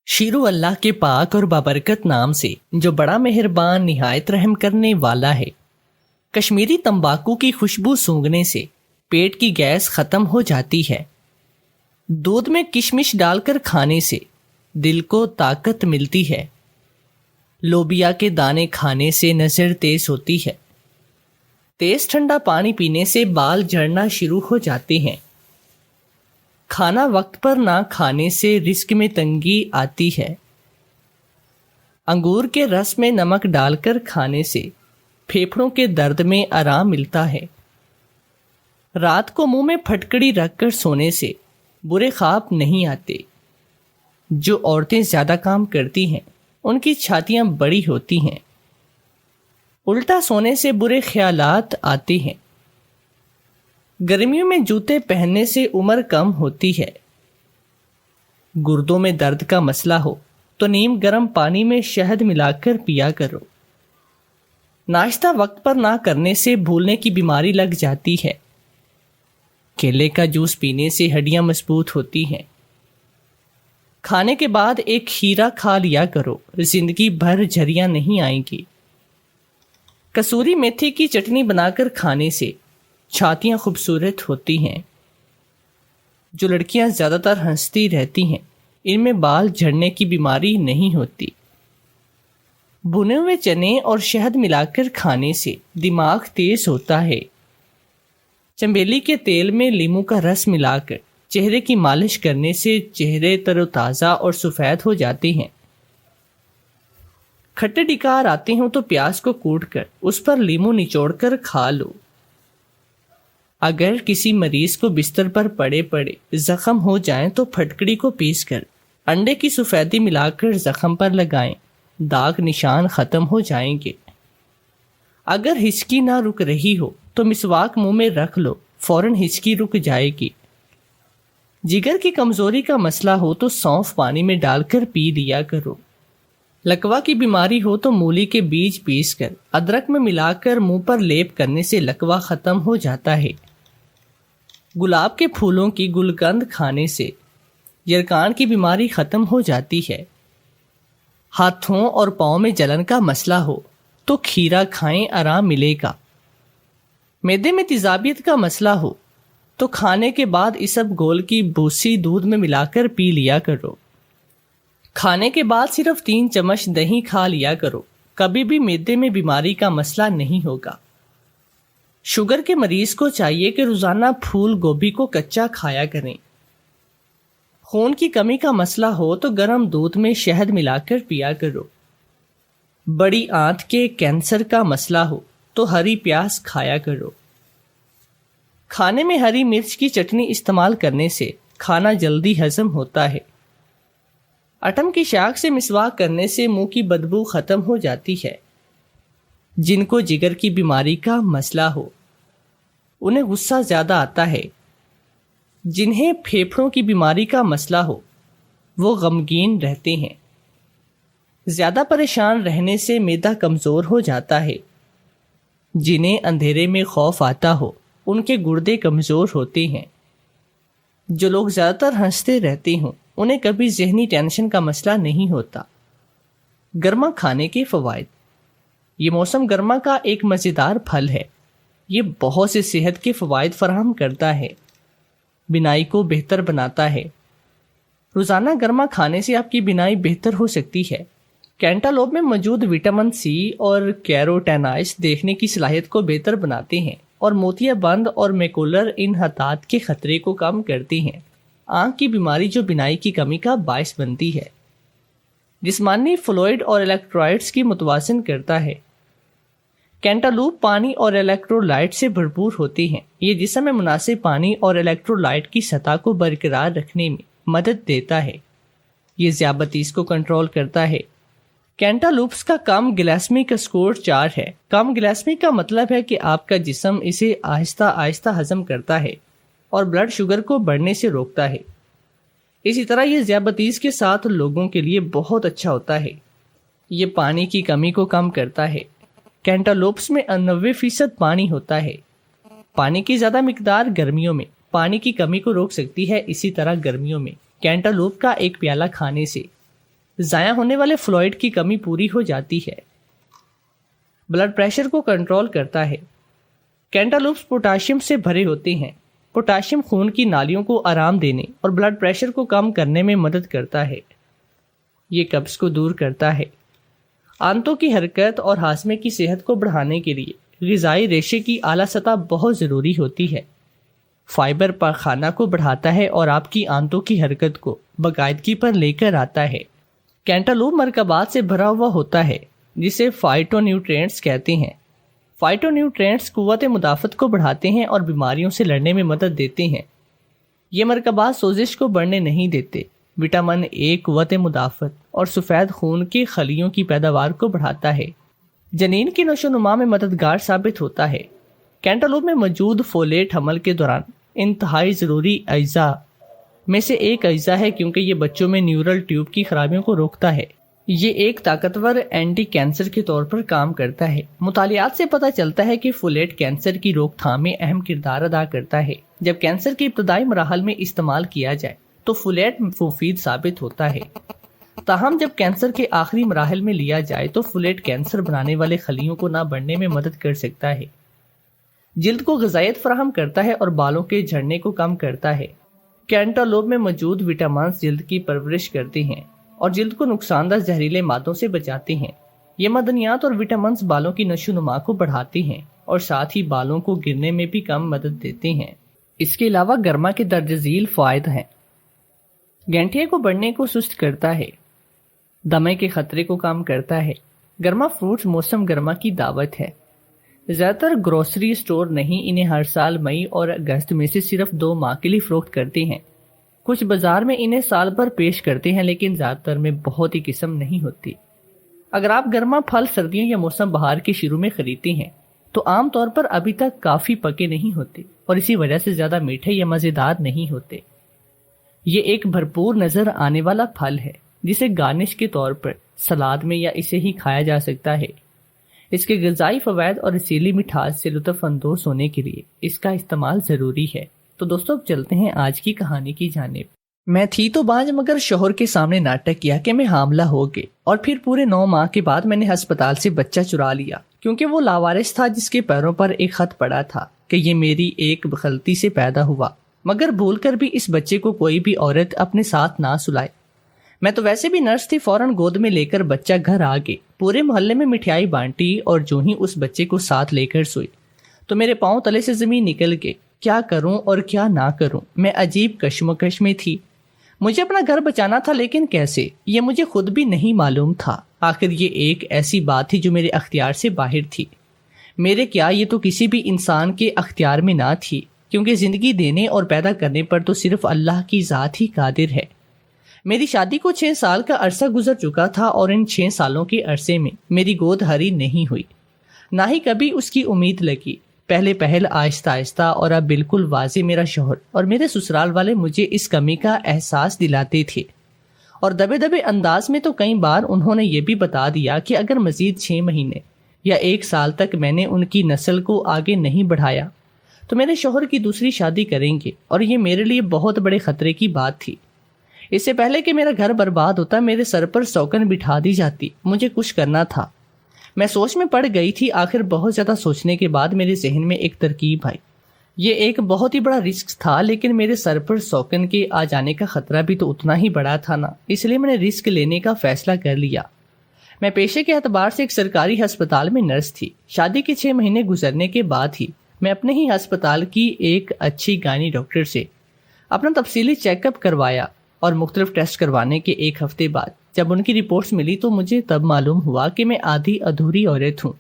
شیرو اللہ کے پاک اور بابرکت نام سے جو بڑا مہربان نہایت رحم کرنے والا ہے۔ کشمیری تمباکو کی خوشبو سونگھنے سے پیٹ کی گیس ختم ہو جاتی ہے۔ دودھ میں کشمش ڈال کر کھانے سے دل کو طاقت ملتی ہے۔ لوبیا کے دانے کھانے سے نظر تیز ہوتی ہے۔ تیز ٹھنڈا پانی پینے سے بال جھڑنا شروع ہو جاتے ہیں۔ کھانا وقت پر نہ کھانے سے رزق میں تنگی آتی ہے۔ انگور کے رس میں نمک ڈال کر کھانے سے پھیپھڑوں کے درد میں آرام ملتا ہے۔ رات کو منہ میں پھٹکڑی رکھ کر سونے سے برے خواب نہیں آتے۔ جو عورتیں زیادہ کام کرتی ہیں ان کی چھاتیاں بڑی ہوتی ہیں۔ الٹا سونے سے برے خیالات آتے ہیں۔ گرمیوں میں جوتے پہننے سے عمر کم ہوتی ہے۔ گردوں میں درد کا مسئلہ ہو تو نیم گرم پانی میں شہد ملا کر پیا کرو۔ ناشتہ وقت پر نہ کرنے سے بھولنے کی بیماری لگ جاتی ہے۔ کیلے کا جوس پینے سے ہڈیاں مضبوط ہوتی ہیں۔ کھانے کے بعد ایک کھیرا کھا لیا کرو، زندگی بھر جھریاں نہیں آئیں گی۔ کسوری میتھی کی چٹنی بنا کر کھانے سے چھاتیاں خوبصورت ہوتی ہیں۔ جو لڑکیاں زیادہ تر ہنستی رہتی ہیں ان میں بال جھڑنے کی بیماری نہیں ہوتی۔ بھنے ہوئے چنے اور شہد ملا کر کھانے سے دماغ تیز ہوتا ہے۔ چنبیلی کے تیل میں لیموں کا رس ملا کر چہرے کی مالش کرنے سے چہرے تر و تازہ اور سفید ہو جاتے ہیں۔ کھٹے ڈکار آتے ہوں تو پیاز کو کوٹ کر اس پر لیموں نچوڑ کر کھا لو۔ اگر کسی مریض کو بستر پر پڑے زخم ہو جائیں تو پھٹکڑی کو پیس کر انڈے کی سفیدی ملا کر زخم پر لگائیں، داغ نشان ختم ہو جائیں گے۔ اگر ہچکی نہ رک رہی ہو تو مسواک منہ میں رکھ لو، فوراً ہچکی رک جائے گی۔ جگر کی کمزوری کا مسئلہ ہو تو سونف پانی میں ڈال کر پی لیا کرو۔ لکوا کی بیماری ہو تو مولی کے بیج پیس کر ادرک میں ملا کر منہ پر لیپ کرنے سے لکوا ختم ہو جاتا ہے۔ گلاب کے پھولوں کی گلقند کھانے سے یرکان کی بیماری ختم ہو جاتی ہے۔ ہاتھوں اور پاؤں میں جلن کا مسئلہ ہو تو کھیرا کھائیں، آرام ملے گا۔ معدے میں تیزابیت کا مسئلہ ہو تو کھانے کے بعد اسب گول کی بھوسی دودھ میں ملا کر پی لیا کرو۔ کھانے کے بعد صرف 3 چمچ دہی کھا لیا کرو، کبھی بھی معدے میں بیماری کا مسئلہ نہیں ہوگا۔ شوگر کے مریض کو چاہیے کہ روزانہ پھول گوبھی کو کچا کھایا کریں۔ خون کی کمی کا مسئلہ ہو تو گرم دودھ میں شہد ملا کر پیا کرو۔ بڑی آنت کے کینسر کا مسئلہ ہو تو ہری پیاز کھایا کرو۔ کھانے میں ہری مرچ کی چٹنی استعمال کرنے سے کھانا جلدی ہضم ہوتا ہے۔ اٹم کی شاخ سے مسواک کرنے سے منہ کی بدبو ختم ہو جاتی ہے۔ جن کو جگر کی بیماری کا مسئلہ ہو انہیں غصہ زیادہ آتا ہے۔ جنہیں پھیپھڑوں کی بیماری کا مسئلہ ہو وہ غمگین رہتے ہیں۔ زیادہ پریشان رہنے سے معدہ کمزور ہو جاتا ہے۔ جنہیں اندھیرے میں خوف آتا ہو ان کے گردے کمزور ہوتے ہیں۔ جو لوگ زیادہ تر ہنستے رہتے ہوں انہیں کبھی ذہنی ٹینشن کا مسئلہ نہیں ہوتا۔ گرما کھانے کے فوائد۔ یہ موسم گرما کا ایک مزیدار پھل ہے۔ یہ بہت سے صحت کے فوائد فراہم کرتا ہے۔ بینائی کو بہتر بناتا ہے۔ روزانہ گرما کھانے سے آپ کی بینائی بہتر ہو سکتی ہے۔ کینٹالوپ میں موجود وٹامن سی اور کیروٹینائڈز دیکھنے کی صلاحیت کو بہتر بناتے ہیں اور موتیا بند اور میکولر انحطاط کے خطرے کو کم کرتی ہیں۔ آنکھ کی بیماری جو بینائی کی کمی کا باعث بنتی ہے۔ جسمانی فلوئڈ اور الیکٹرائٹس کی متوازن کرتا ہے۔ کینٹالوپ پانی اور الیکٹرولائٹ سے بھرپور ہوتے ہیں۔ یہ جسم میں مناسب پانی اور الیکٹرولائٹ کی سطح کو برقرار رکھنے میں مدد دیتا ہے۔ یہ ذیابیطس کو کنٹرول کرتا ہے۔ کینٹالوپس کا کم گلائسیمک اسکور 4 ہے۔ کم گلائسیمک کا مطلب ہے کہ آپ کا جسم اسے آہستہ آہستہ ہضم کرتا ہے اور بلڈ شوگر کو بڑھنے سے روکتا ہے۔ اسی طرح یہ ذیابیطس کے ساتھ لوگوں کے لیے بہت اچھا ہوتا ہے۔ یہ پانی کی کمی کو کم کرتا ہے۔ کینٹالوپس میں 90% پانی ہوتا ہے۔ پانی کی زیادہ مقدار گرمیوں میں پانی کی کمی کو روک سکتی ہے۔ اسی طرح گرمیوں میں کینٹالوپ کا ایک پیالہ کھانے سے ضائع ہونے والے فلوئڈ کی کمی پوری ہو جاتی ہے۔ بلڈ پریشر کو کنٹرول کرتا ہے۔ کینٹالوپس پوٹاشیم سے بھرے ہوتے ہیں۔ پوٹاشیم خون کی نالیوں کو آرام دینے اور بلڈ پریشر کو کم کرنے میں مدد کرتا ہے۔ یہ قبض کو دور کرتا ہے۔ آنتوں کی حرکت اور ہاضمے کی صحت کو بڑھانے کے لیے غذائی ریشے کی اعلیٰ سطح بہت ضروری ہوتی ہے۔ فائبر پاخانہ کو بڑھاتا ہے اور آپ کی آنتوں کی حرکت کو باقاعدگی پر لے کر آتا ہے۔ کینٹالوپ مرکبات سے بھرا ہوا ہوتا ہے جسے فائٹو نیوٹرینٹس کہتے ہیں۔ فائٹو نیوٹرینٹس قوت مدافعت کو بڑھاتے ہیں اور بیماریوں سے لڑنے میں مدد دیتے ہیں۔ یہ مرکبات سوزش کو بڑھنے نہیں دیتے۔ وٹامن اے قوت مدافعت اور سفید خون کے خلیوں کی پیداوار کو بڑھاتا ہے۔ جنین کی نشو و نما میں مددگار ثابت ہوتا ہے۔ کینٹالوپ میں موجود فولیٹ حمل کے دوران انتہائی ضروری اجزاء میں سے ایک اجزاء ہے کیونکہ یہ بچوں میں نیورل ٹیوب کی خرابیوں کو روکتا ہے۔ یہ ایک طاقتور اینٹی کینسر کے طور پر کام کرتا ہے۔ مطالعات سے پتہ چلتا ہے کہ فولیٹ کینسر کی روک تھام میں اہم کردار ادا کرتا ہے۔ جب کینسر کے ابتدائی مراحل میں استعمال کیا جائے تو فولیٹ مفید ثابت ہوتا ہے۔ تاہم جب کینسر کے آخری مراحل میں لیا جائے تو فولیٹ کینسر بنانے والے خلیوں کو نہ بڑھنے میں مدد کر سکتا ہے۔ جلد کو غذائیت فراہم کرتا ہے اور بالوں کے جھڑنے کو کم کرتا ہے۔ کینٹالوپ میں موجود وٹامنز جلد کی پرورش کرتے ہیں اور جلد کو نقصان دہ زہریلے مادوں سے بچاتے ہیں۔ یہ معدنیات اور وٹامنز بالوں کی نشو و نما کو بڑھاتے ہیں اور ساتھ ہی بالوں کو گرنے میں بھی کم مدد دیتے ہیں۔ اس کے علاوہ گرما کے درج ذیل فوائد ہیں۔ گینٹھیا کو بڑھنے کو سست کرتا ہے۔ دمے کے خطرے کو کم کرتا ہے۔ گرما فروٹس موسم گرما کی دعوت ہے۔ زیادہ تر گروسری اسٹور نہیں انہیں ہر سال مئی اور اگست میں سے صرف 2 ماہ کے لیے فروخت کرتے ہیں۔ کچھ بازار میں انہیں سال بھر پیش کرتے ہیں لیکن زیادہ تر میں بہت ہی قسم نہیں ہوتی۔ اگر آپ گرما پھل سردیوں یا موسم بہار کے شروع میں خریدتے ہیں تو عام طور پر ابھی تک کافی پکے نہیں ہوتے اور اسی وجہ سے زیادہ میٹھے یا مزیدار نہیں ہوتے۔ یہ ایک بھرپور نظر آنے والا پھل ہے جسے گارنش کے طور پر سلاد میں یا اسے ہی کھایا جا سکتا ہے۔ اس کے غذائی فوائد اور رسیلی مٹھاس سے لطف اندوز ہونے کے لیے اس کا استعمال ضروری ہے۔ تو دوستو اب چلتے ہیں آج کی کہانی کی جانب۔ میں تھی تو بانجھ مگر شوہر کے سامنے ناٹک کیا کہ میں حاملہ ہو گئی اور پھر پورے 9 ماہ کے بعد میں نے ہسپتال سے بچہ چرا لیا کیونکہ وہ لاوارث تھا جس کے پیروں پر ایک خط پڑا تھا کہ یہ میری ایک غلطی سے پیدا ہوا، مگر بھول کر بھی اس بچے کو کوئی بھی عورت اپنے ساتھ نہ سلائے۔ میں تو ویسے بھی نرس تھی، فوراً گود میں لے کر بچہ گھر آ گئی، پورے محلے میں مٹھائی بانٹی اور جو ہی اس بچے کو ساتھ لے کر سوئی تو میرے پاؤں تلے سے زمین نکل گئی۔ کیا کروں اور کیا نہ کروں، میں عجیب کشمکش میں تھی۔ مجھے اپنا گھر بچانا تھا لیکن کیسے، یہ مجھے خود بھی نہیں معلوم تھا۔ آخر یہ ایک ایسی بات تھی جو میرے اختیار سے باہر تھی۔ میرے کیا، یہ تو کسی بھی انسان کے اختیار میں نہ تھی کیونکہ زندگی دینے اور پیدا کرنے پر تو صرف اللہ کی ذات ہی قادر ہے۔ میری شادی کو 6 سال کا عرصہ گزر چکا تھا اور ان 6 سالوں کے عرصے میں میری گود ہری نہیں ہوئی، نہ ہی کبھی اس کی امید لگی۔ پہل آہستہ آہستہ اور اب بالکل واضح میرا شوہر اور میرے سسرال والے مجھے اس کمی کا احساس دلاتے تھے اور دبے دبے انداز میں تو کئی بار انہوں نے یہ بھی بتا دیا کہ اگر مزید 6 مہینے یا 1 سال تک میں نے ان کی نسل کو آگے نہیں بڑھایا تو میرے شوہر کی دوسری شادی کریں گے، اور یہ میرے لیے بہت بڑے خطرے کی بات تھی۔ اس سے پہلے کہ میرا گھر برباد ہوتا میرے سر پر سوکن بٹھا دی جاتی، مجھے کچھ کرنا تھا۔ میں سوچ میں پڑ گئی تھی۔ آخر بہت زیادہ سوچنے کے بعد میرے ذہن میں ایک ترکیب آئی۔ یہ ایک بہت ہی بڑا رسک تھا لیکن میرے سر پر سوکن کے آ جانے کا خطرہ بھی تو اتنا ہی بڑا تھا نا، اس لیے میں نے رسک لینے کا فیصلہ کر لیا۔ میں پیشے کے اعتبار سے ایک سرکاری ہسپتال میں نرس تھی۔ شادی کے 6 مہینے گزرنے کے بعد ہی میں اپنے ہی ہسپتال کی ایک اچھی گائنی ڈاکٹر سے اپنا تفصیلی چیک اپ کروایا اور مختلف ٹیسٹ کروانے کے 1 ہفتے بعد جب ان کی رپورٹس ملی تو مجھے تب معلوم ہوا کہ میں آدھی ادھوری عورت ہوں۔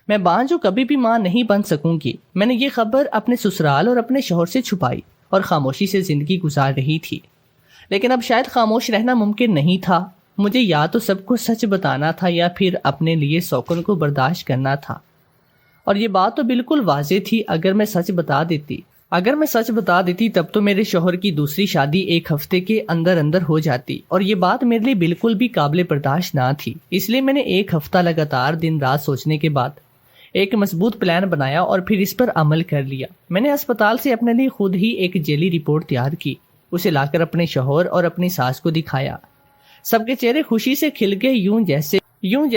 میں بانجھ کبھی بھی ماں نہیں بن سکوں گی۔ میں نے یہ خبر اپنے سسرال اور اپنے شوہر سے چھپائی اور خاموشی سے زندگی گزار رہی تھی، لیکن اب شاید خاموش رہنا ممکن نہیں تھا۔ مجھے یا تو سب کو سچ بتانا تھا یا پھر اپنے لیے سوکن کو برداشت کرنا تھا، اور یہ بات تو بالکل واضح تھی۔ اگر میں سچ بتا دیتی تب تو میرے شوہر کی دوسری شادی 1 ہفتے کے اندر ہو جاتی، اور یہ بات میرے لیے بالکل بھی قابل برداشت نہ تھی۔ اس لیے میں نے 1 ہفتہ لگاتار دن رات سوچنے کے بعد ایک مضبوط پلان بنایا اور پھر اس پر عمل کر لیا۔ میں نے اسپتال سے اپنے لیے خود ہی ایک جیلی رپورٹ تیار کی، اسے لا کر اپنے شوہر اور اپنی ساس کو دکھایا۔ سب کے چہرے خوشی سے کھل گئے، یوں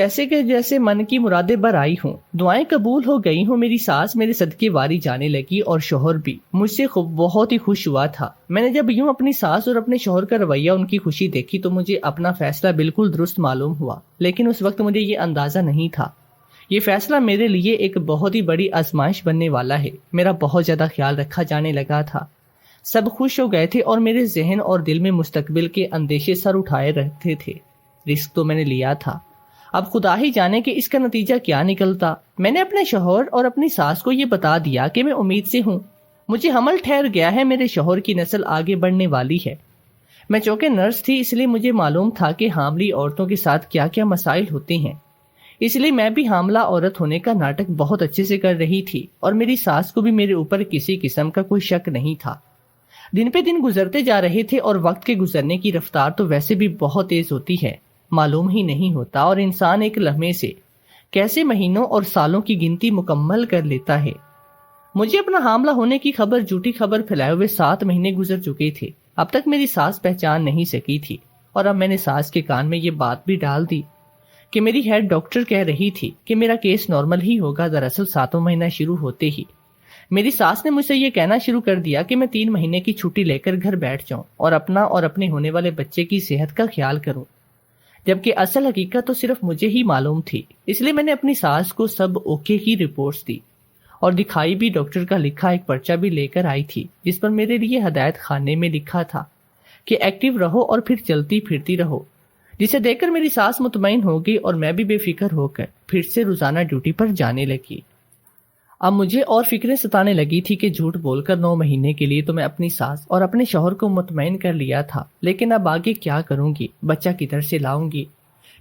جیسے من کی مرادیں بر آئی ہوں، دعائیں قبول ہو گئی ہوں۔ میری ساس میرے صدقے واری جانے لگی اور شوہر بھی مجھ سے بہت ہی خوش ہوا تھا۔ میں نے جب یوں اپنی ساس اور اپنے شوہر کا رویہ، ان کی خوشی دیکھی تو مجھے اپنا فیصلہ بالکل درست معلوم ہوا، لیکن اس وقت مجھے یہ اندازہ نہیں تھا۔ یہ فیصلہ میرے لیے ایک بہت ہی بڑی آزمائش بننے والا ہے۔ میرا بہت زیادہ خیال رکھا جانے لگا تھا، سب خوش ہو گئے تھے اور میرے ذہن اور دل میں مستقبل کے اندیشے سر اٹھائے رہتے تھے۔ رسک تو میں نے لیا تھا، اب خدا ہی جانے کہ اس کا نتیجہ کیا نکلتا۔ میں نے اپنے شوہر اور اپنی ساس کو یہ بتا دیا کہ میں امید سے ہوں، مجھے حمل ٹھہر گیا ہے، میرے شوہر کی نسل آگے بڑھنے والی ہے۔ میں چونکہ نرس تھی، اس لیے مجھے معلوم تھا کہ حاملی عورتوں کے ساتھ کیا کیا مسائل ہوتے ہیں، اس لیے میں بھی حاملہ عورت ہونے کا ناٹک بہت اچھے سے کر رہی تھی، اور میری ساس کو بھی میرے اوپر کسی قسم کا کوئی شک نہیں تھا۔ دن پہ دن گزرتے جا رہے تھے اور وقت کے گزرنے کی رفتار تو ویسے بھی بہت تیز ہوتی ہے، معلوم ہی نہیں ہوتا، اور انسان ایک لمحے سے کیسے مہینوں اور سالوں کی گنتی مکمل کر لیتا ہے۔ مجھے اپنا حاملہ ہونے کی خبر، جھوٹی خبر پھیلائے ہوئے 7 مہینے گزر چکے تھے۔ اب تک میری ساس پہچان نہیں سکی تھی، اور اب میں نے ساس کے کان میں یہ بات بھی ڈال دی کہ میری ہیڈ ڈاکٹر کہہ رہی تھی کہ میرا کیس نارمل ہی ہوگا۔ دراصل 7واں مہینہ شروع ہوتے ہی میری ساس نے مجھ سے یہ کہنا شروع کر دیا کہ میں 3 مہینے کی چھٹی لے کر گھر بیٹھ جاؤں اور اپنا اور اپنے ہونے والے بچے کی صحت کا خیال کروں، جبکہ اصل حقیقت تو صرف مجھے ہی معلوم تھی۔ اس لیے میں نے اپنی ساس کو سب اوکے کی رپورٹس دی اور دکھائی بھی، ڈاکٹر کا لکھا ایک پرچہ بھی لے کر آئی تھی جس پر میرے لیے ہدایت خانے میں لکھا تھا کہ ایکٹیو رہو اور پھر چلتی پھرتی رہو، جسے دیکھ کر میری ساس مطمئن ہو گئی اور میں بھی بے فکر ہو کر پھر سے روزانہ ڈیوٹی پر جانے لگی۔ اب مجھے اور فکریں ستانے لگی تھی کہ جھوٹ بول کر 9 مہینے کے لیے تو میں اپنی ساس اور اپنے شوہر کو مطمئن کر لیا تھا، لیکن اب آگے کیا کروں گی، بچہ کدھر سے لاؤں گی؟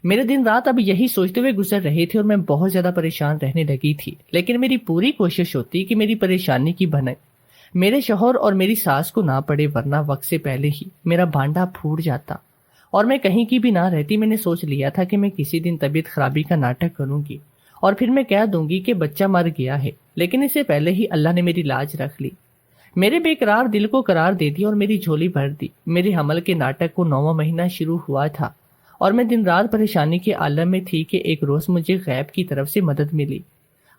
میرے دن رات اب یہی سوچتے ہوئے گزر رہے تھے اور میں بہت زیادہ پریشان رہنے لگی تھی، لیکن میری پوری کوشش ہوتی کہ میری پریشانی کی بھنک میرے شوہر اور میری ساس کو نہ پڑے، ورنہ وقت سے پہلے ہی میرا بھانڈا پھوٹ جاتا اور میں کہیں کی بھی نہ رہتی۔ میں نے سوچ لیا تھا کہ میں کسی دن طبیعت خرابی کا ناٹک کروں گی اور پھر میں کہہ دوں گی کہ بچہ مر گیا ہے، لیکن اس سے پہلے ہی اللہ نے میری لاج رکھ لی، میرے بے قرار دل کو قرار دے دی اور میری جھولی بھر دی۔ میرے حمل کے ناٹک کو 9واں مہینہ شروع ہوا تھا اور میں دن رات پریشانی کے عالم میں تھی کہ ایک روز مجھے غیب کی طرف سے مدد ملی۔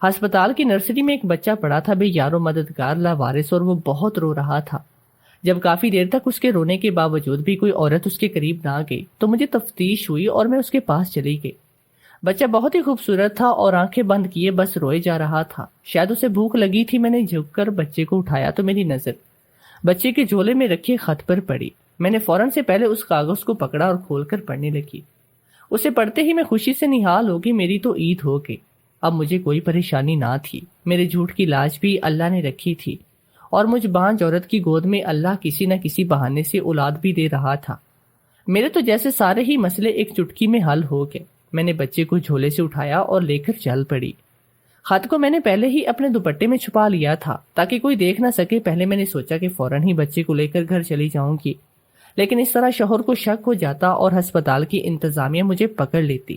ہسپتال کی نرسری میں ایک بچہ پڑا تھا، بے یار و مددگار، لاوارث، اور وہ بہت رو رہا تھا۔ جب کافی دیر تک اس کے رونے کے باوجود بھی کوئی عورت اس کے قریب نہ گئی تو مجھے تفتیش ہوئی اور میں اس کے پاس چلی گئی۔ بچہ بہت ہی خوبصورت تھا اور آنکھیں بند کیے بس روئے جا رہا تھا، شاید اسے بھوک لگی تھی۔ میں نے جھک کر بچے کو اٹھایا تو میری نظر بچے کے جھولے میں رکھے خط پر پڑی۔ میں نے فوراً سے پہلے اس کاغذ کو پکڑا اور کھول کر پڑھنے لگی۔ اسے پڑھتے ہی میں خوشی سے نہال ہو گئی، میری تو عید ہو گئی، اب مجھے کوئی پریشانی نہ تھی۔ میرے جھوٹ کی لاج بھی اللہ نے رکھی تھی اور مجھ بانج عورت کی گود میں اللہ کسی نہ کسی بہانے سے اولاد بھی دے رہا تھا۔ میرے تو جیسے سارے ہی مسئلے ایک چٹکی میں حل ہو گئے۔ میں نے بچے کو جھولے سے اٹھایا اور لے کر چل پڑی۔ خط کو میں نے پہلے ہی اپنے دوپٹے میں چھپا لیا تھا تاکہ کوئی دیکھ نہ سکے۔ پہلے میں نے سوچا کہ فوراً ہی بچے کو لے کر گھر چلی جاؤں گی، لیکن اس طرح شوہر کو شک ہو جاتا اور ہسپتال کی انتظامیہ مجھے پکڑ لیتی۔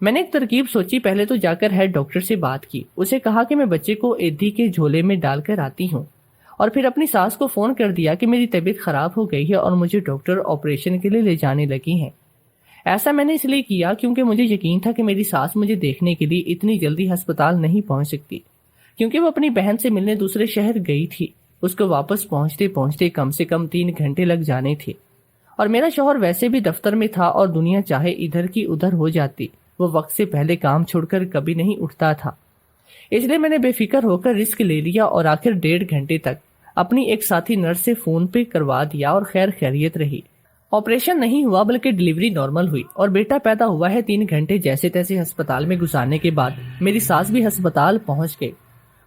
میں نے ایک ترکیب سوچی، پہلے تو جا کر ہیڈ ڈاکٹر سے بات کی، اسے کہا کہ میں بچے کو ایدھی کے جھولے میں ڈال کر آتی ہوں، اور پھر اپنی ساس کو فون کر دیا کہ میری طبیعت خراب ہو گئی ہے اور مجھے ڈاکٹر آپریشن کے لیے لے جانے لگی ہیں۔ ایسا میں نے اس لیے کیا کیونکہ مجھے یقین تھا کہ میری ساس مجھے دیکھنے کے لیے اتنی جلدی ہسپتال نہیں پہنچ سکتی، کیونکہ وہ اپنی بہن سے ملنے دوسرے شہر گئی تھی۔ اس کو واپس پہنچتے پہنچتے کم سے کم 3 گھنٹے لگ جانے تھے، اور میرا شوہر ویسے بھی دفتر میں تھا اور دنیا چاہے ادھر کی ادھر ہو جاتی، وہ وقت سے پہلے کام چھوڑ کر کبھی نہیں اٹھتا تھا۔ اس لیے میں نے بے فکر ہو کر رسک لے لیا اور آخر 1.5 گھنٹے تک اپنی ایک ساتھی نرس سے فون پہ کروا دیا اور خیر خیریت رہی۔ آپریشن نہیں ہوا بلکہ ڈیلیوری نارمل ہوئی اور بیٹا پیدا ہوا ہے۔ 3 گھنٹے جیسے تیسے ہسپتال میں گزارنے کے بعد میری ساس بھی ہسپتال پہنچ گئی۔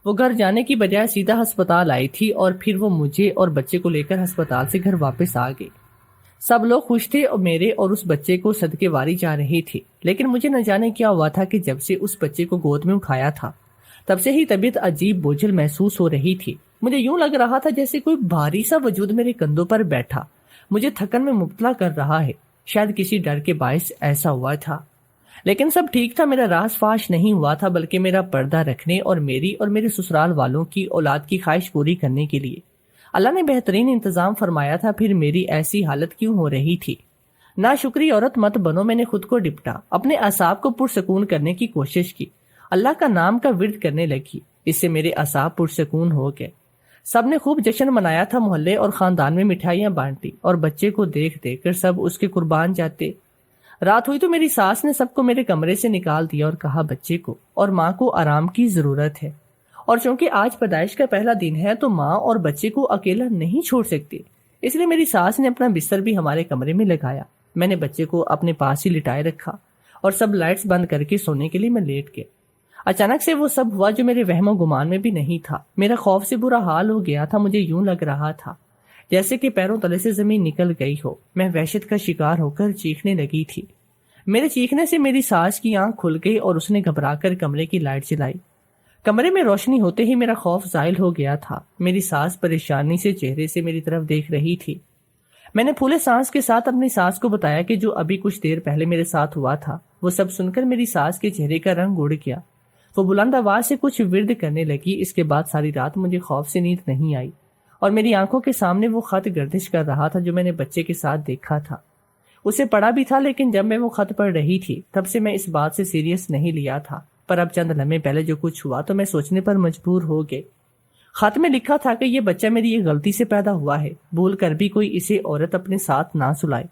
وہ گھر جانے کی بجائے سیدھا ہسپتال آئی تھی اور پھر وہ مجھے اور بچے کو لے کر ہسپتال سے گھر واپس آ گئی۔ سب لوگ خوش تھے اور میرے اور اس بچے کو صدقے واری جا رہے تھے، لیکن مجھے نہ جانے کیا ہوا تھا کہ جب سے اس بچے کو گود میں اٹھایا تھا تب سے ہی طبیعت عجیب بوجھل محسوس ہو رہی تھی۔ مجھے یوں لگ رہا تھا جیسے کوئی بھاری سا وجود میرے کندھوں پر بیٹھا مجھے تھکن میں مبتلا کر رہا ہے۔ شاید کسی ڈر کے باعث ایسا ہوا تھا، لیکن سب ٹھیک تھا۔ میرا راز فاش نہیں ہوا تھا بلکہ میرا پردہ رکھنے اور میری اور میرے سسرال والوں کی اولاد کی خواہش پوری کرنے کے لیے اللہ نے بہترین انتظام فرمایا تھا۔ پھر میری ایسی حالت کیوں ہو رہی تھی؟ ناشکری عورت مت بنو، میں نے خود کو ڈپٹا، اپنے اعصاب کو پرسکون کرنے کی کوشش کی، اللہ کا نام کا ورد کرنے لگی، اس سے میرے اعصاب پرسکون ہو گئے۔ سب نے خوب جشن منایا تھا، محلے اور خاندان میں مٹھائیاں بانٹی، اور بچے کو دیکھ دیکھ کر سب اس کے قربان جاتے۔ رات ہوئی تو میری ساس نے سب کو میرے کمرے سے نکال دیا اور کہا بچے کو اور ماں کو آرام کی ضرورت ہے، اور چونکہ آج پیدائش کا پہلا دن ہے تو ماں اور بچے کو اکیلا نہیں چھوڑ سکتے، اس لیے میری ساس نے اپنا بستر بھی ہمارے کمرے میں لگایا۔ میں نے بچے کو اپنے پاس ہی لٹائے رکھا اور سب لائٹس بند کر کے سونے کے لیے میں لیٹ گیا۔ اچانک سے وہ سب ہوا جو میرے وہم و گمان میں بھی نہیں تھا۔ میرا خوف سے برا حال ہو گیا تھا، مجھے یوں لگ رہا تھا جیسے کہ پیروں تلے سے زمین نکل گئی ہو۔ میں وحشت کا شکار ہو کر چیخنے لگی تھی۔ میرے چیخنے سے میری ساس کی آنکھ کھل گئی اور اس نے گھبرا کر کمرے کی لائٹ جلائی۔ کمرے میں روشنی ہوتے ہی میرا خوف زائل ہو گیا تھا۔ میری ساس پریشانی سے چہرے سے میری طرف دیکھ رہی تھی۔ میں نے پھولے سانس کے ساتھ اپنی ساس کو بتایا کہ جو ابھی کچھ دیر پہلے میرے ساتھ ہوا تھا۔ وہ سب سن کر میری ساس کے چہرے کا رنگ اڑ گیا۔ وہ بلند آواز سے کچھ ورد کرنے لگی۔ اس کے بعد ساری رات مجھے خوف سے نیند نہیں آئی، اور میری آنکھوں کے سامنے وہ خط گردش کر رہا تھا جو میں نے بچے کے ساتھ دیکھا تھا۔ اسے پڑھا بھی تھا، لیکن جب میں وہ خط پڑھ رہی تھی تب سے میں اس بات سے سیریس نہیں لیا تھا، پر اب چند لمحے پہلے جو کچھ ہوا تو میں سوچنے پر مجبور ہو گئے۔ خط میں لکھا تھا کہ یہ بچہ میری ایک غلطی سے پیدا ہوا ہے، بھول کر بھی کوئی اسے عورت اپنے ساتھ نہ سلائے۔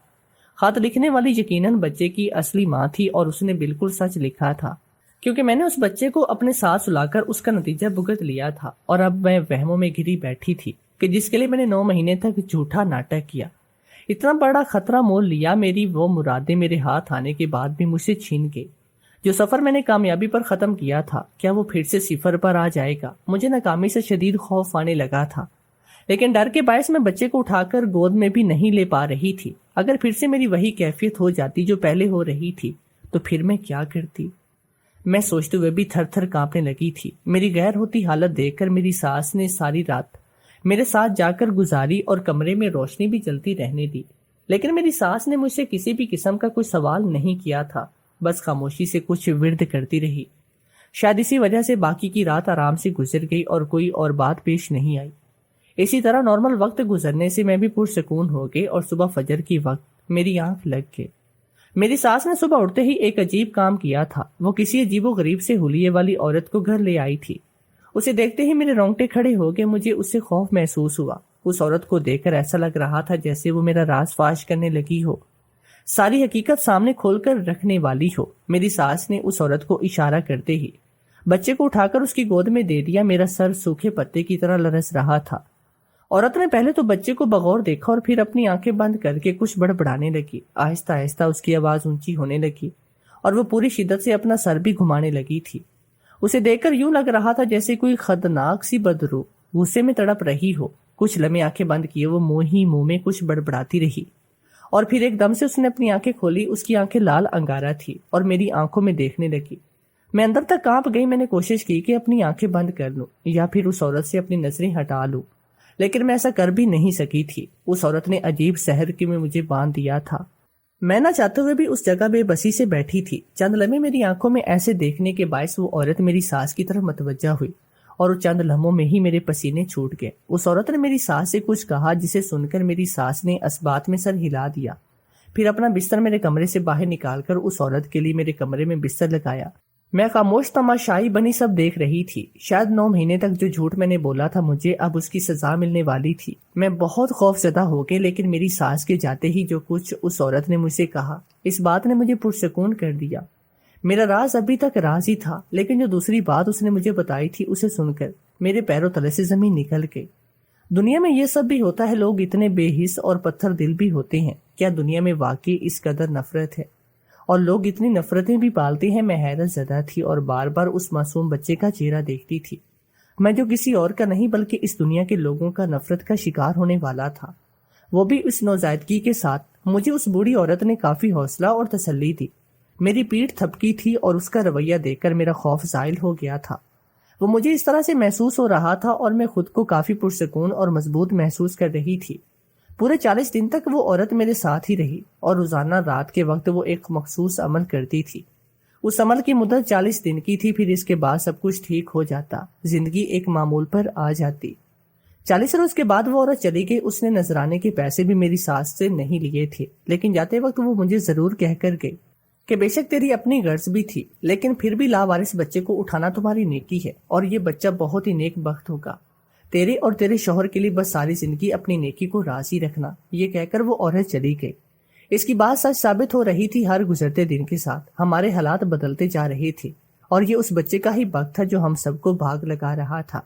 خط لکھنے والی یقیناً بچے کی اصلی ماں تھی، اور اس نے بالکل سچ لکھا تھا، کیونکہ میں نے اس بچے کو اپنے ساتھ سلا کر اس کا نتیجہ بھگت لیا تھا، اور اب میں وہموں میں گھری بیٹھی تھی کہ جس کے لیے میں نے 9 مہینے تک جھوٹا ناٹک کیا، اتنا بڑا خطرہ مول لیا، میری وہ مرادیں میرے ہاتھ آنے کے بعد بھی مجھ سے چھین گئی۔ جو سفر میں نے کامیابی پر ختم کیا تھا، کیا وہ پھر سے صفر پر آ جائے گا؟ مجھے ناکامی سے شدید خوف آنے لگا تھا، لیکن ڈر کے باعث میں بچے کو اٹھا کر گود میں بھی نہیں لے پا رہی تھی۔ اگر پھر سے میری وہی کیفیت ہو جاتی جو پہلے ہو رہی تھی تو پھر میں کیا کرتی؟ میں سوچتے ہوئے بھی تھر تھر کانپنے لگی تھی۔ میری غیر ہوتی حالت دیکھ کر میری ساس نے ساری رات میرے ساتھ جا کر گزاری اور کمرے میں روشنی بھی جلتی رہنے دی، لیکن میری ساس نے مجھ سے کسی بھی قسم کا کوئی سوال نہیں کیا تھا، بس خاموشی سے کچھ ورد کرتی رہی۔ شاید اسی وجہ سے باقی کی رات آرام سے گزر گئی اور کوئی اور بات پیش نہیں آئی۔ اسی طرح نارمل وقت گزرنے سے میں بھی پرسکون ہو گئی، اور صبح فجر کی وقت میری آنکھ لگ گئی۔ میری ساس نے صبح اٹھتے ہی ایک عجیب کام کیا تھا۔ وہ کسی عجیب و غریب سے حلیے والی عورت کو گھر لے آئی تھی۔ اسے دیکھتے ہی میرے رونگٹے کھڑے ہو گئے، مجھے اس سے خوف محسوس ہوا۔ اس عورت کو دیکھ کر ایسا لگ رہا تھا جیسے وہ میرا راز فاش کرنے لگی ہو، ساری حقیقت سامنے کھول کر رکھنے والی ہو۔ میری ساس نے اس عورت کو اشارہ کرتے ہی بچے کو اٹھا کر اس کی گود میں دے دیا۔ میرا سر سوکھے پتے کی طرح لرز رہا تھا۔ عورت نے پہلے تو بچے کو بغور دیکھا اور پھر اپنی آنکھیں بند کر کے کچھ بڑبڑانے لگی۔ آہستہ آہستہ اس کی آواز اونچی ہونے لگی اور وہ پوری شدت سے اپنا سر بھی گھمانے لگی تھی۔ اسے دیکھ کر یوں لگ رہا تھا جیسے کوئی خطرناک سی بدروح غصے میں تڑپ رہی ہو۔ کچھ لمحے آنکھیں بند کیے وہ منہ میں کچھ بڑبڑاتی رہی، اور پھر ایک دم سے اس نے اپنی آنکھیں کھولی۔ اس کی آنکھیں لال انگارہ تھی اور میری آنکھوں میں دیکھنے لگی۔ میں اندر تک کانپ گئی۔ میں نے کوشش کی کہ اپنی آنکھیں بند کر لوں یا پھر اس عورت سے اپنی نظریں ہٹا لوں، لیکن میں ایسا کر بھی نہیں سکی تھی۔ اس عورت نے عجیب سحر کے میں مجھے باندھ دیا تھا۔ میں نہ چاہتے ہوئے بھی اس جگہ بے بسی سے بیٹھی تھی۔ چند لمحے میری آنکھوں میں ایسے دیکھنے کے باعث وہ عورت میری ساس کی طرف متوجہ ہوئی، اور چند لمحوں میں ہی میرے پسینے چھوٹ گئے۔ اس عورت نے میری ساس سے کچھ کہا جسے سن کر میری ساس نے اسبات میں سر ہلا دیا، پھر اپنا بستر میرے کمرے سے باہر نکال کر اس عورت کے لیے میرے کمرے میں بستر لگایا۔ میں خاموش تماشائی بنی سب دیکھ رہی تھی۔ شاید 9 مہینے تک جو جھوٹ میں نے بولا تھا مجھے اب اس کی سزا ملنے والی تھی۔ میں بہت خوف زدہ ہو گئی، لیکن میری ساس کے جاتے ہی جو کچھ اس عورت نے مجھ سے کہا، اس بات نے مجھے پرسکون کر دیا۔ میرا راز ابھی تک راز ہی تھا، لیکن جو دوسری بات اس نے مجھے بتائی تھی اسے سن کر میرے پیروں تلے سے زمین نکل گئی۔ دنیا میں یہ سب بھی ہوتا ہے، لوگ اتنے بے حس اور پتھر دل بھی ہوتے ہیں۔ کیا دنیا میں واقعی اس قدر نفرت ہے؟ اور لوگ اتنی نفرتیں بھی پالتے ہیں۔ میں حیرت زدہ تھی اور بار بار اس معصوم بچے کا چہرہ دیکھتی تھی، میں جو کسی اور کا نہیں بلکہ اس دنیا کے لوگوں کا نفرت کا شکار ہونے والا تھا، وہ بھی اس نوزائیدگی کے ساتھ۔ مجھے اس بوڑھی عورت نے کافی حوصلہ اور تسلی دی، میری پیٹھ تھپکی تھی اور اس کا رویہ دیکھ کر میرا خوف زائل ہو گیا تھا۔ وہ مجھے اس طرح سے محسوس ہو رہا تھا اور میں خود کو کافی پرسکون اور مضبوط محسوس کر رہی تھی۔ پورے 40 دن تک وہ عورت میرے ساتھ ہی رہی، اور روزانہ رات کے وقت وہ ایک مخصوص عمل کرتی تھی۔ اس عمل کی مدت 40 دن کی تھی، پھر اس کے بعد سب کچھ ٹھیک ہو جاتا، زندگی ایک معمول پر آ جاتی۔ 40 روز کے بعد وہ عورت چلی گئی. اس نے نذرانے کے پیسے بھی میری ساس سے نہیں لیے تھے، لیکن جاتے وقت وہ مجھے ضرور کہہ کر گئی کہ بے شک تیری اپنی غرض بھی تھی، لیکن پھر بھی لاوارث بچے کو اٹھانا تمہاری نیکی ہے، اور یہ بچہ بہت ہی نیک بخت ہوگا. تیرے اور تیرے شوہر کے لیے بس ساری زندگی اپنی نیکی کو راضی رکھنا. یہ کہہ کر وہ عورت چلی گئی. اس کی بات سچ ثابت ہو رہی تھی. ہر گزرتے دن کے ساتھ ہمارے حالات بدلتے جا رہے تھے، اور یہ اس بچے کا ہی وقت تھا جو ہم سب کو بھاگ لگا رہا تھا.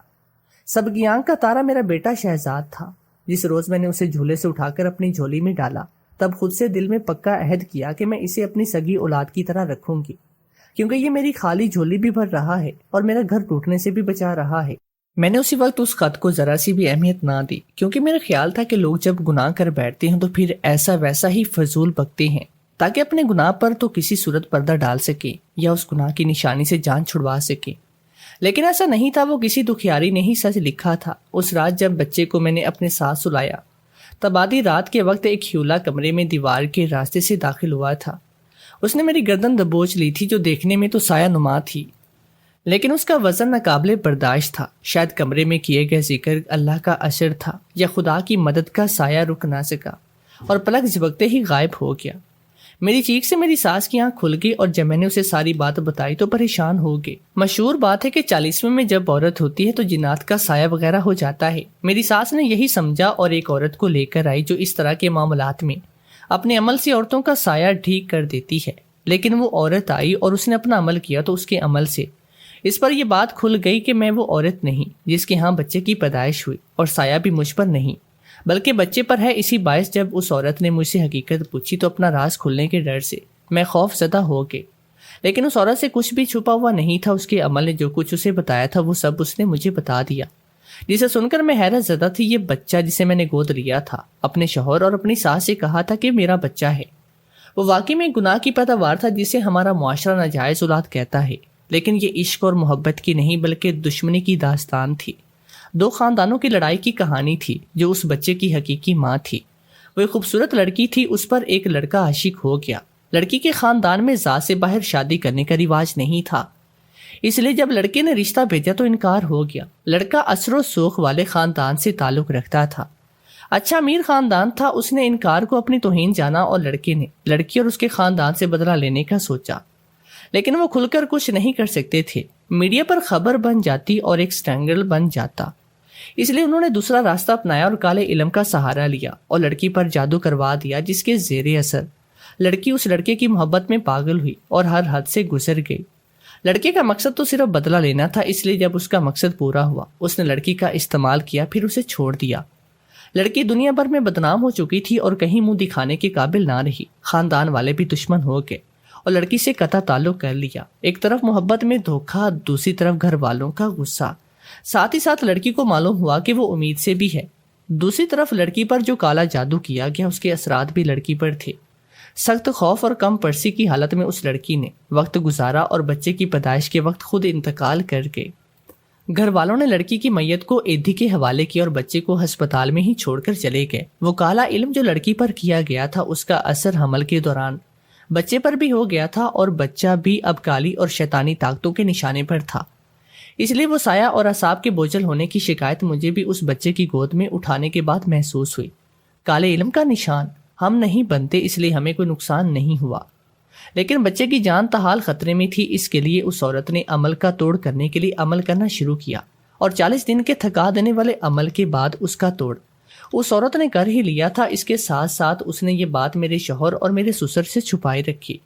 سب کی آنکھ کا تارا میرا بیٹا شہزاد تھا. جس روز میں نے اسے جھولے سے اٹھا کر اپنی جھولی میں ڈالا، تب خود سے دل میں پکا عہد کیا کہ میں اسے اپنی سگی اولاد کی طرح رکھوں گی، کیونکہ یہ میری خالی جھولی بھی بھر رہا ہے اور میرا گھر ٹوٹنے سے بھی بچا رہا ہے. میں نے اسی وقت اس خط کو ذرا سی بھی اہمیت نہ دی، کیونکہ میرا خیال تھا کہ لوگ جب گناہ کر بیٹھتے ہیں تو پھر ایسا ویسا ہی فضول بکتے ہیں، تاکہ اپنے گناہ پر تو کسی صورت پردہ ڈال سکے یا اس گناہ کی نشانی سے جان چھڑوا سکے. لیکن ایسا نہیں تھا. وہ کسی دکھیاری نے ہی سچ لکھا تھا. اس رات جب بچے کو میں نے اپنے ساتھ سلایا، تب آدھی رات کے وقت ایک ہیولا کمرے میں دیوار کے راستے سے داخل ہوا تھا. اس نے میری گردن دبوچ لی تھی، جو دیکھنے میں تو سایہ نما تھی، لیکن اس کا وزن ناقابل برداشت تھا. شاید کمرے میں کیے گئے ذکر اللہ کا اثر تھا، یا خدا کی مدد کا سایہ رک نہ سکا اور پلک جھپکتے ہی غائب ہو گیا. میری چیخ سے میری ساس کی آنکھ کھل گئی، اور جب میں نے اسے ساری بات بتائی تو پریشان ہو گئی. مشہور بات ہے کہ 40ویں میں جب عورت ہوتی ہے تو جنات کا سایہ وغیرہ ہو جاتا ہے. میری ساس نے یہی سمجھا اور ایک عورت کو لے کر آئی جو اس طرح کے معاملات میں اپنے عمل سے عورتوں کا سایہ ٹھیک کر دیتی ہے. لیکن وہ عورت آئی اور اس نے اپنا عمل کیا تو اس کے عمل سے اس پر یہ بات کھل گئی کہ میں وہ عورت نہیں جس کے ہاں بچے کی پیدائش ہوئی، اور سایہ بھی مجھ پر نہیں بلکہ بچے پر ہے. اسی باعث جب اس عورت نے مجھ سے حقیقت پوچھی تو اپنا راز کھلنے کے ڈر سے میں خوف زدہ ہو گئی. لیکن اس عورت سے کچھ بھی چھپا ہوا نہیں تھا. اس کے عمل نے جو کچھ اسے بتایا تھا وہ سب اس نے مجھے بتا دیا، جسے سن کر میں حیرت زدہ تھی. یہ بچہ جسے میں نے گود لیا تھا، اپنے شوہر اور اپنی ساس سے کہا تھا کہ میرا بچہ ہے، وہ واقعی میں گناہ کی پیداوار تھا جسے ہمارا معاشرہ ناجائز اولاد کہتا ہے. لیکن یہ عشق اور محبت کی نہیں بلکہ دشمنی کی داستان تھی. 2 خاندانوں کی لڑائی کی کہانی تھی جو اس بچے کی حقیقی ماں تھی. وہ ایک خوبصورت لڑکی تھی، اس پر ایک لڑکا عاشق ہو گیا. لڑکی کے خاندان میں ذات سے باہر شادی کرنے کا رواج نہیں تھا، اس لیے جب لڑکے نے رشتہ بھیجا تو انکار ہو گیا. لڑکا اثر و سوخ والے خاندان سے تعلق رکھتا تھا، اچھا امیر خاندان تھا. اس نے انکار کو اپنی توہین جانا اور لڑکے نے لڑکی اور اس کے خاندان سے بدلہ لینے کا سوچا. لیکن وہ کھل کر کچھ نہیں کر سکتے تھے. میڈیا پر خبر بن جاتی اور ایک سکینڈل بن جاتا، اس لیے انہوں نے دوسرا راستہ اپنایا اور کالے علم کا سہارا لیا اور لڑکی پر جادو کروا دیا، جس کے زیر اثر لڑکی اس لڑکے کی محبت میں پاگل ہوئی اور ہر حد سے گزر گئی. لڑکے کا مقصد تو صرف بدلہ لینا تھا، اس لیے جب اس کا مقصد پورا ہوا اس نے لڑکی کا استعمال کیا، پھر اسے چھوڑ دیا. لڑکی دنیا بھر میں بدنام ہو چکی تھی اور کہیں منہ دکھانے کے قابل نہ رہی. خاندان والے بھی دشمن ہو گئے اور لڑکی سے قطع تعلق کر لیا. ایک طرف محبت میں دھوکہ، دوسری طرف گھر والوں کا غصہ. ساتھ ہی ساتھ لڑکی کو معلوم ہوا کہ وہ امید سے بھی ہے. دوسری طرف لڑکی پر جو کالا جادو کیا گیا اس کے اثرات بھی لڑکی پر تھے. سخت خوف اور کم پرسی کی حالت میں اس لڑکی نے وقت گزارا اور بچے کی پیدائش کے وقت خود انتقال کر گئے. گھر والوں نے لڑکی کی میت کو ایدھی کے حوالے کیا اور بچے کو ہسپتال میں ہی چھوڑ کر چلے گئے. وہ کالا علم جو لڑکی پر کیا گیا تھا اس کا اثر حمل کے دوران بچے پر بھی ہو گیا تھا، اور بچہ بھی اب کالی اور شیطانی طاقتوں کے نشانے پر تھا. اس لیے وہ سایہ اور اعصاب کے بوجھل ہونے کی شکایت مجھے بھی اس بچے کی گود میں اٹھانے کے بعد محسوس ہوئی. کالے علم کا نشان ہم نہیں بنتے، اس لیے ہمیں کوئی نقصان نہیں ہوا، لیکن بچے کی جان تحال خطرے میں تھی. اس کے لیے اس عورت نے عمل کا توڑ کرنے کے لیے عمل کرنا شروع کیا، اور 40 دن کے تھکا دینے والے عمل کے بعد اس کا توڑ اس عورت نے کر ہی لیا تھا. اس کے ساتھ ساتھ اس نے یہ بات میرے شوہر اور میرے سسر سے چھپائی رکھی.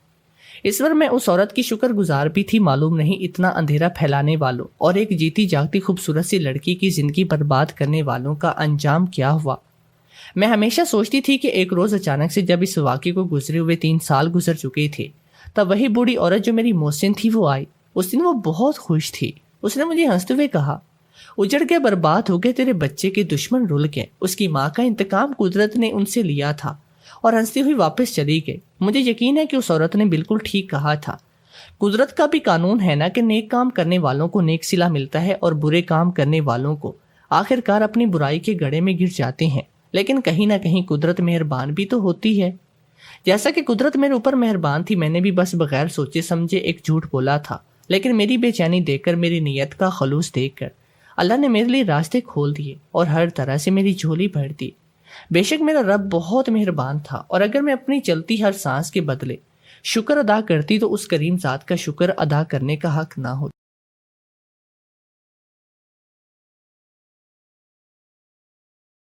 اس پر میں اس عورت کی شکر گزار بھی تھی. معلوم نہیں اتنا اندھیرا پھیلانے والوں اور ایک جیتی جاگتی خوبصورت سی لڑکی کی زندگی برباد کرنے والوں کا انجام کیا ہوا. میں ہمیشہ سوچتی تھی کہ ایک روز اچانک سے جب اس واقعے کو گزرے ہوئے 3 سال گزر چکے تھے، تب وہی بوڑھی عورت جو میری محسن تھی وہ آئی. اس دن وہ بہت خوش تھی. اس نے مجھے ہنستے ہوئے کہا، اجڑ گئے، برباد ہو گئے، تیرے بچے کے دشمن رل گئے. اس کی ماں کا انتقام قدرت نے ان سے لیا تھا، اور ہنستی ہوئی واپس چلی گئی. مجھے یقین ہے کہ اس عورت نے بالکل ٹھیک کہا تھا. قدرت کا بھی قانون ہے نا کہ نیک کام کرنے والوں کو نیک صلہ ملتا ہے اور برے کام کرنے والوں کو آخر کار اپنی برائی کے گڑھے میں گر جاتے ہیں. لیکن کہیں نہ کہیں قدرت مہربان بھی تو ہوتی ہے. جیسا کہ قدرت میرے اوپر مہربان تھی، میں نے بھی بس بغیر سوچے سمجھے ایک جھوٹ بولا تھا. لیکن میری بے چینی دیکھ کر، میری نیت کا خلوص دیکھ کر اللہ نے میرے لیے راستے کھول دیے اور ہر طرح سے میری جھولی بھر دی۔ بے شک میرا رب بہت مہربان تھا، اور اگر میں اپنی چلتی ہر سانس کے بدلے شکر ادا کرتی تو اس کریم ذات کا شکر ادا کرنے کا حق نہ ہوتا۔